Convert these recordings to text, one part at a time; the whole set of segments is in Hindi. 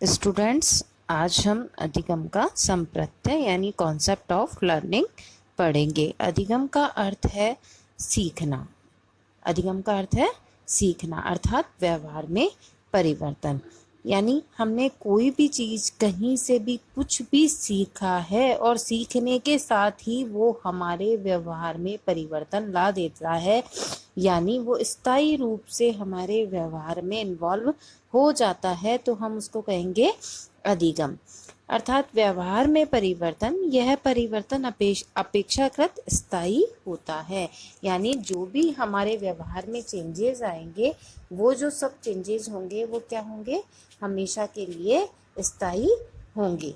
स्टूडेंट्स, आज हम अधिगम का संप्रत्यय यानी कॉन्सेप्ट ऑफ लर्निंग पढ़ेंगे। अधिगम का अर्थ है सीखना। अधिगम का अर्थ है सीखना अर्थात व्यवहार में परिवर्तन। यानी हमने कोई भी चीज़ कहीं से भी कुछ भी सीखा है और सीखने के साथ ही वो हमारे व्यवहार में परिवर्तन ला देता है, यानी वो स्थायी रूप से हमारे व्यवहार में इन्वॉल्व हो जाता है, तो हम उसको कहेंगे अधिगम। अर्थात व्यवहार में परिवर्तन, यह परिवर्तन अपेक्षाकृत स्थायी होता है। यानी जो भी हमारे व्यवहार में चेंजेस आएंगे, वो जो सब चेंजेस होंगे वो क्या होंगे, हमेशा के लिए स्थायी होंगे।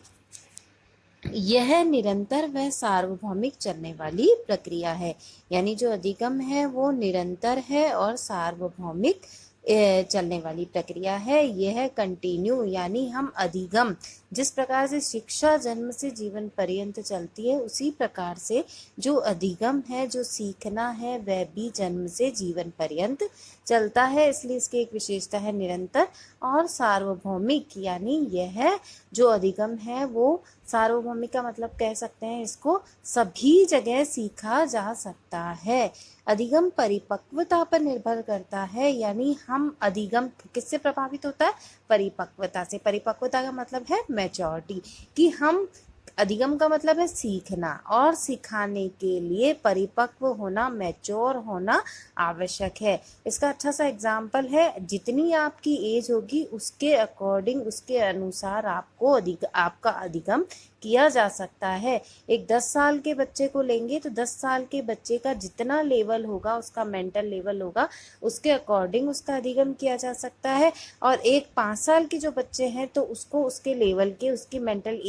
यह निरंतर व सार्वभौमिक चलने वाली प्रक्रिया है। यानी जो अधिगम है वो निरंतर है और सार्वभौमिक चलने वाली प्रक्रिया है। यह कंटिन्यू यानी हम अधिगम, जिस प्रकार से शिक्षा जन्म से जीवन पर्यंत चलती है, उसी प्रकार से जो अधिगम है, जो सीखना है, वह भी जन्म से जीवन पर्यंत चलता है। इसलिए इसकी एक विशेषता है निरंतर और सार्वभौमिक। यानी यह जो अधिगम है वो सार्वभौमिक का मतलब कह सकते हैं इसको सभी जगह सीखा जा सकता है। अधिगम परिपक्वता पर निर्भर करता है। यानी हम अधिगम किससे प्रभावित होता है, परिपक्वता से। परिपक्वता का मतलब है मैच्योरिटी, कि हम अधिगम का मतलब है सीखना, और सिखाने के लिए परिपक्व होना, मैच्योर होना आवश्यक है। इसका अच्छा सा एग्जाम्पल है, जितनी आपकी एज होगी उसके अकॉर्डिंग, उसके अनुसार आपको आपका अधिगम किया जा सकता है। एक 10 साल के बच्चे को लेंगे तो 10 साल के बच्चे का जितना लेवल होगा, उसका मेंटल लेवल होगा, उसके अकॉर्डिंग उसका अधिगम किया जा सकता है। और एक 5 साल के जो बच्चे हैं तो उसको उसके लेवल के, उसकी मेंटल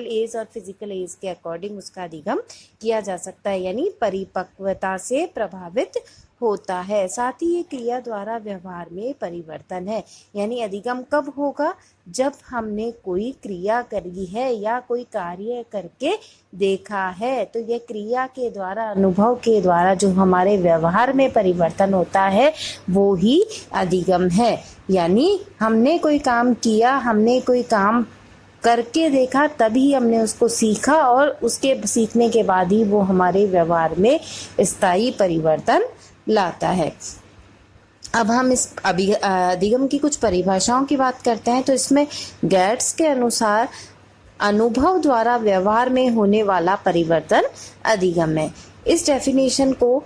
एज और फिजिकल एज के अकॉर्डिंग उसका अधिगम किया जा सकता है। यानी परिपक्वता से प्रभावित होता है। साथ ही ये क्रिया द्वारा व्यवहार में परिवर्तन है। यानी अधिगम कब होगा, जब हमने कोई क्रिया करी है या कोई कार्य करके देखा है, तो ये क्रिया के द्वारा, अनुभव के द्वारा जो हमारे व्यवहार में परिवर्तन होता है वो ही अधिगम है। यानी हमने कोई काम किया, हमने कोई काम करके देखा, तभी हमने उसको सीखा, और उसके सीखने के बाद ही वो हमारे व्यवहार में स्थायी परिवर्तन लाता है। अब हम इस अधिगम की कुछ परिभाषाओं की बात करते हैं। तो इसमें गेट्स के अनुसार अनुभव द्वारा व्यवहार में होने वाला परिवर्तन अधिगम है। इस डेफिनेशन को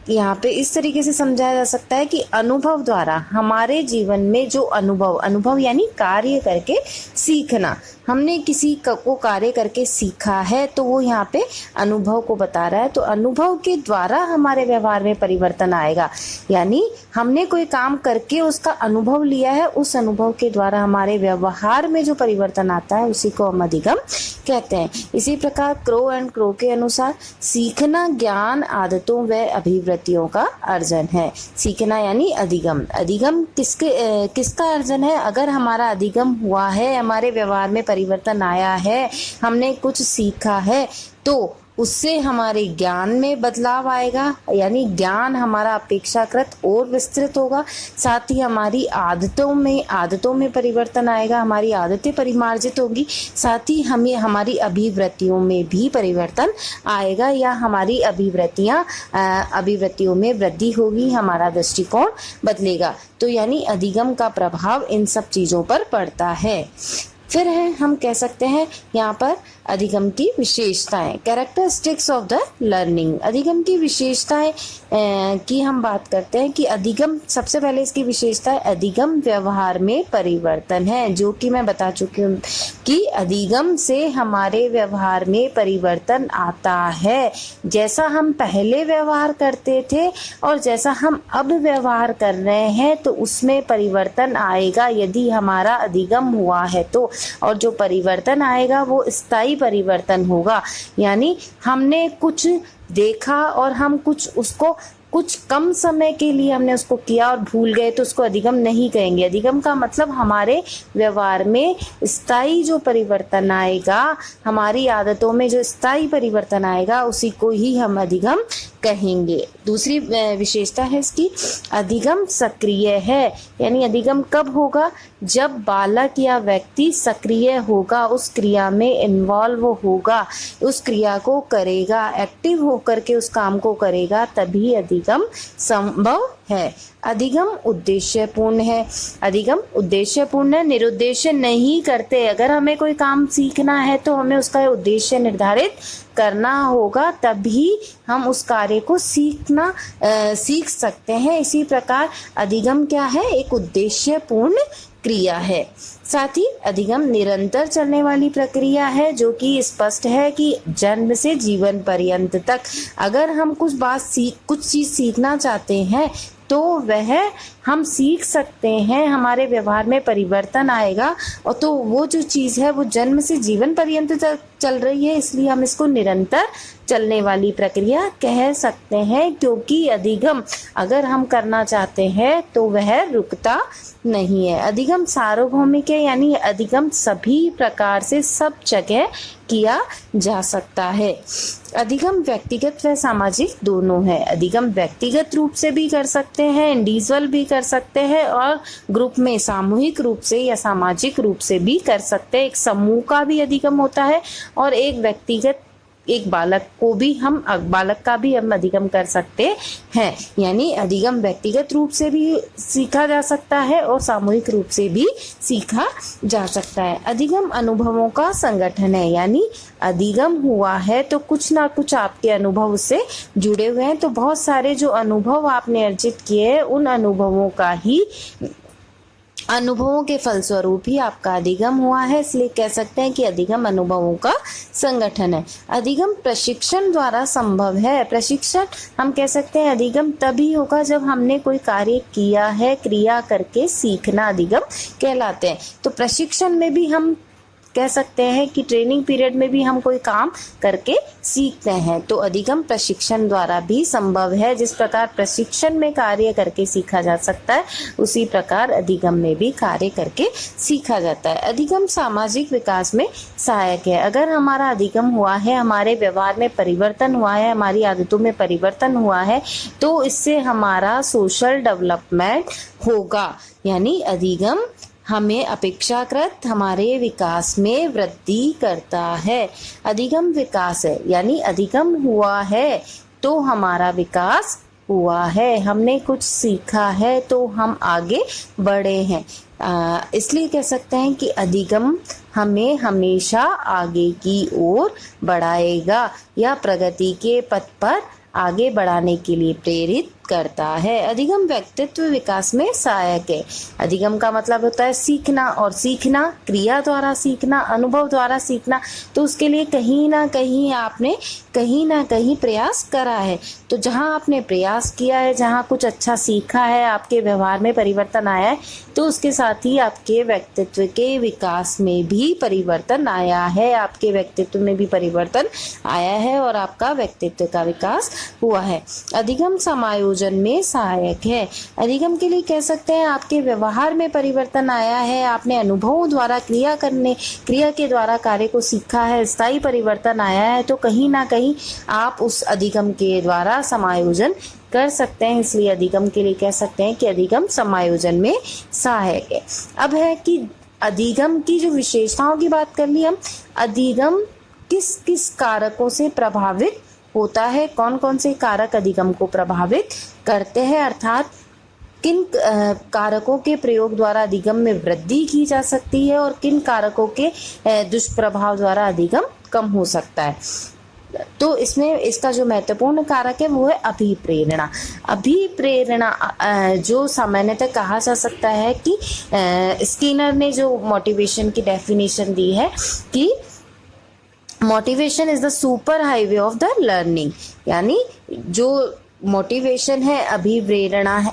यहाँ पे इस तरीके से समझाया जा सकता है कि अनुभव द्वारा हमारे जीवन में जो अनुभव यानी कार्य करके सीखना, हमने किसी को कार्य करके सीखा है तो वो यहाँ पे अनुभव को बता रहा है। तो अनुभव के द्वारा हमारे व्यवहार में परिवर्तन आएगा। यानी हमने कोई काम करके उसका अनुभव लिया है, उस अनुभव के द्वारा हमारे व्यवहार में जो परिवर्तन आता है उसी को हम अधिगम कहते हैं। इसी प्रकार क्रो एंड क्रो के अनुसार सीखना ज्ञान, आदतों व अभिवृत्तियों का अर्जन है। सीखना यानी अधिगम। अधिगम किसका अर्जन है? अगर हमारा अधिगम हुआ है, हमारे व्यवहार में परिवर्तन आया है, हमने कुछ सीखा है, तो उससे हमारे ज्ञान में बदलाव आएगा। यानी ज्ञान हमारा अपेक्षाकृत और विस्तृत होगा। साथ ही हमारी आदतों में परिवर्तन आएगा, हमारी आदतें परिमार्जित होगी। साथ ही हमें हमारी अभिवृत्तियों में भी परिवर्तन आएगा, या हमारी अभिवृत्तियों में वृद्धि होगी, हमारा दृष्टिकोण बदलेगा। तो यानी अधिगम का प्रभाव इन सब चीज़ों पर पड़ता है। फिर है, हम कह सकते हैं यहाँ पर अधिगम की विशेषताएं, कैरेक्टरिस्टिक्स ऑफ द लर्निंग। अधिगम की विशेषताएं की हम बात करते हैं कि अधिगम, सबसे पहले इसकी विशेषता है अधिगम व्यवहार में परिवर्तन है, जो कि मैं बता चुकी हूँ कि अधिगम से हमारे व्यवहार में परिवर्तन आता है। जैसा हम पहले व्यवहार करते थे और जैसा हम अब व्यवहार कर रहे हैं, तो उसमें परिवर्तन आएगा यदि हमारा अधिगम हुआ है तो। और जो परिवर्तन आएगा वो स्थायी परिवर्तन होगा। यानी हमने कुछ देखा और हम कुछ कुछ कम समय के लिए हमने उसको किया और भूल गए तो उसको अधिगम नहीं कहेंगे। अधिगम का मतलब हमारे व्यवहार में स्थायी जो परिवर्तन आएगा, हमारी आदतों में जो स्थायी परिवर्तन आएगा, उसी को ही हम अधिगम कहेंगे। दूसरी विशेषता है इसकी, अधिगम सक्रिय है। यानी अधिगम कब होगा? जब बालक या व्यक्ति सक्रिय होगा, उस क्रिया में इन्वॉल्व होगा, उस क्रिया को करेगा, एक्टिव होकर के उस काम को करेगा, तभी अधिगम संभव है। अधिगम उद्देश्यपूर्ण है। अधिगम उद्देश्यपूर्ण है, निरुद्देश्य नहीं करते। अगर हमें कोई काम सीखना है तो हमें उसका उद्देश्य निर्धारित करना होगा, तभी हम उस कार्य को सीख सकते हैं। इसी प्रकार अधिगम क्या है? एक उद्देश्यपूर्ण क्रिया है। साथ ही अधिगम निरंतर चलने वाली प्रक्रिया है, जो कि स्पष्ट है कि जन्म से जीवन पर्यंत तक अगर हम कुछ चीज सीखना चाहते हैं तो वह हम सीख सकते हैं, हमारे व्यवहार में परिवर्तन आएगा, और तो वो जो चीज़ है वो जन्म से जीवन पर्यंत तक चल रही है, इसलिए हम इसको निरंतर चलने वाली प्रक्रिया कह सकते हैं। क्योंकि अधिगम अगर हम करना चाहते हैं तो वह रुकता नहीं है। अधिगम सार्वभौमिक है, यानी अधिगम सभी प्रकार से सब जगह किया जा सकता है। अधिगम व्यक्तिगत व सामाजिक दोनों है। अधिगम व्यक्तिगत रूप से भी कर सकते हैं, इंडिविजुअल भी कर सकते हैं, और ग्रुप में सामूहिक रूप से या सामाजिक रूप से भी कर सकते हैं। एक समूह का भी अधिगम होता है और एक व्यक्तिगत, एक बालक का भी हम अधिगम कर सकते हैं। यानी अधिगम व्यक्तिगत रूप से भी सीखा जा सकता है और सामूहिक रूप से भी सीखा जा सकता है। अधिगम अनुभवों का संगठन है, यानी अधिगम हुआ है तो कुछ ना कुछ आपके अनुभव उससे जुड़े हुए हैं। तो बहुत सारे जो अनुभव आपने अर्जित किए हैं, उन अनुभवों के फलस्वरूप ही आपका अधिगम हुआ है, इसलिए कह सकते हैं कि अधिगम अनुभवों का संगठन है। अधिगम प्रशिक्षण द्वारा संभव है। प्रशिक्षण हम कह सकते हैं अधिगम तभी होगा जब हमने कोई कार्य किया है, क्रिया करके सीखना अधिगम कहलाते हैं। तो प्रशिक्षण में भी हम कह सकते हैं कि ट्रेनिंग पीरियड में भी हम कोई काम करके सीखते हैं, तो अधिगम प्रशिक्षण द्वारा भी संभव है। जिस प्रकार प्रशिक्षण में कार्य करके सीखा जा सकता है, उसी प्रकार अधिगम में भी कार्य करके सीखा जाता है। अधिगम सामाजिक विकास में सहायक है। अगर हमारा अधिगम हुआ है, हमारे व्यवहार में परिवर्तन हुआ है, हमारी आदतों में परिवर्तन हुआ है, तो इससे हमारा सोशल डेवलपमेंट होगा। यानी अधिगम हमें अपेक्षाकृत हमारे विकास में वृद्धि करता है। अधिगम विकास है, यानी अधिगम हुआ है तो हमारा विकास हुआ है, हमने कुछ सीखा है तो हम आगे बढ़े हैं। इसलिए कह सकते हैं कि अधिगम हमें हमेशा आगे की ओर बढ़ाएगा या प्रगति के पथ पर आगे बढ़ाने के लिए प्रेरित करता है। अधिगम व्यक्तित्व विकास में सहायक है। अधिगम का मतलब होता है सीखना, और सीखना क्रिया द्वारा सीखना, अनुभव द्वारा सीखना। तो उसके लिए कहीं ना कहीं आपने प्रयास करा है। तो जहाँ आपने प्रयास किया है, जहाँ कुछ अच्छा सीखा है, आपके व्यवहार में परिवर्तन आया है, तो उसके साथ ही आपके व्यक्तित्व के विकास में भी परिवर्तन आया है, आपके व्यक्तित्व में भी परिवर्तन आया है और आपका व्यक्तित्व का विकास हुआ है। अधिगम समायोजन में सहायक है। अधिगम के लिए कह सकते हैं आपके व्यवहार में परिवर्तन आया है, आपने अनुभवों द्वारा क्रिया के द्वारा कार्य को सीखा है, स्थायी परिवर्तन आया है, तो कहीं ना कहीं आप उस अधिगम के द्वारा समायोजन कर सकते हैं। इसलिए अधिगम के लिए कह सकते हैं कि अधिगम समायोजन में सहायक है। अब है कि अधिगम की जो विशेषताओं की बात कर ली हम, अधिगम किस किस कारकों से प्रभावित होता है, कौन कौन से कारक अधिगम को प्रभावित करते हैं, अर्थात किन कारकों के प्रयोग द्वारा अधिगम में वृद्धि की जा सकती है और किन कारकों के दुष्प्रभाव द्वारा अधिगम कम हो सकता है। तो इसमें इसका जो महत्वपूर्ण कारक है वो है अभिप्रेरणा। अभिप्रेरणा जो सामान्यतः कहा जा सकता है कि स्किनर ने जो मोटिवेशन की डेफिनेशन दी है कि motivation is the super highway of the learning, यानी जो मोटिवेशन है,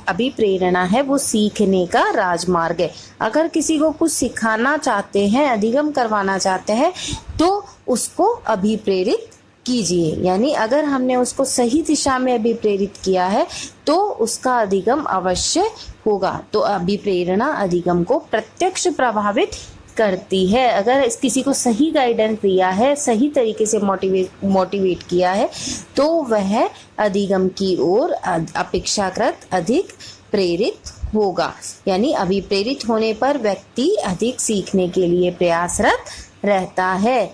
अभिप्रेरणा है वो सीखने का राजमार्ग है। अगर किसी को कुछ सिखाना चाहते हैं, अधिगम करवाना चाहते हैं, तो उसको अभिप्रेरित कीजिए, यानी अगर हमने उसको सही दिशा में अभिप्रेरित किया है तो उसका अधिगम अवश्य होगा। तो अभिप्रेरणा अधिगम को प्रत्यक्ष प्रभावित करती है। अगर किसी को सही गाइडेंस दिया है, सही तरीके से मोटिवेट किया है, तो वह अधिगम की ओर अपेक्षाकृत अधिक प्रेरित होगा। यानी अभिप्रेरित होने पर व्यक्ति अधिक सीखने के लिए प्रयासरत रहता है।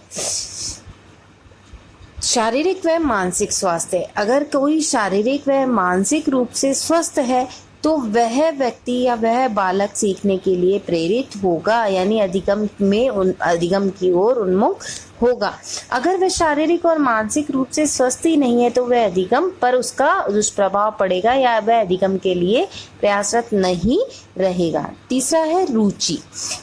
शारीरिक व मानसिक स्वास्थ्य, अगर कोई शारीरिक व मानसिक रूप से स्वस्थ है तो वह व्यक्ति या वह बालक सीखने के लिए प्रेरित होगा, यानी अधिगम की ओर उन्मुख होगा। अगर वह शारीरिक और मानसिक रूप से स्वस्थ ही नहीं है तो वह अधिगम पर उसका दुष्प्रभाव पड़ेगा या वह अधिगम के लिए प्रयासरत नहीं रहेगा। तीसरा है रुचि।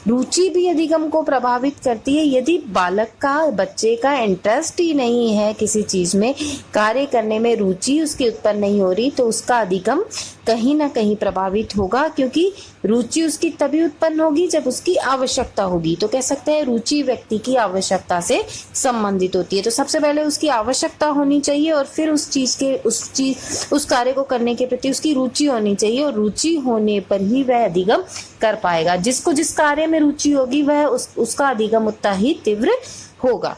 रुचि भी अधिगम को प्रभावित करती है। यदि बच्चे का इंटरेस्ट ही नहीं है, किसी चीज में कार्य करने में रुचि उसकी उत्पन्न नहीं हो रही, तो उसका अधिगम कहीं ना कहीं प्रभावित होगा, क्योंकि रुचि उसकी तभी उत्पन्न होगी जब उसकी आवश्यकता होगी। तो कह सकते हैं रुचि व्यक्ति की आवश्यकता से संबंधित होती है। तो सबसे पहले उसकी आवश्यकता होनी चाहिए और फिर उस कार्य को करने के प्रति उसकी रुचि होनी चाहिए, और रुचि होने पर ही वह अधिगम कर पाएगा। जिसको जिस कार्य में रुचि होगी वह उसका अधिगम उतना ही तीव्र होगा।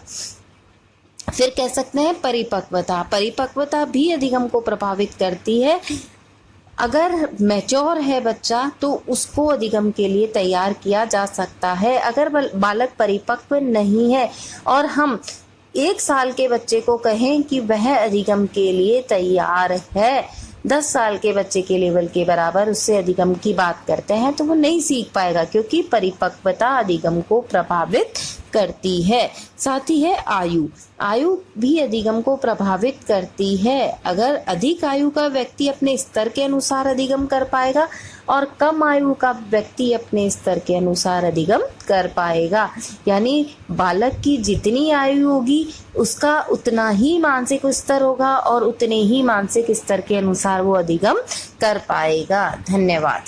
फिर कह सकते हैं परिपक्वता। परिपक्वता भी अधिगम को प्रभावित करती है। अगर मैच्योर है बच्चा तो उसको अधिगम के लिए तैयार किया जा सकता है। अगर बालक परिपक्व नहीं है और हम 1 साल के बच्चे को कहें कि वह अधिगम के लिए तैयार है, 10 साल के बच्चे के लेवल के बराबर उससे अधिगम की बात करते हैं, तो वो नहीं सीख पाएगा, क्योंकि परिपक्वता अधिगम को प्रभावित करती है। साथ ही है आयु। आयु भी अधिगम को प्रभावित करती है। अगर अधिक आयु का व्यक्ति अपने स्तर के अनुसार अधिगम कर पाएगा और कम आयु का व्यक्ति अपने स्तर के अनुसार अधिगम कर पाएगा। यानी बालक की जितनी आयु होगी उसका उतना ही मानसिक स्तर होगा और उतने ही मानसिक स्तर के अनुसार वो अधिगम कर पाएगा। धन्यवाद।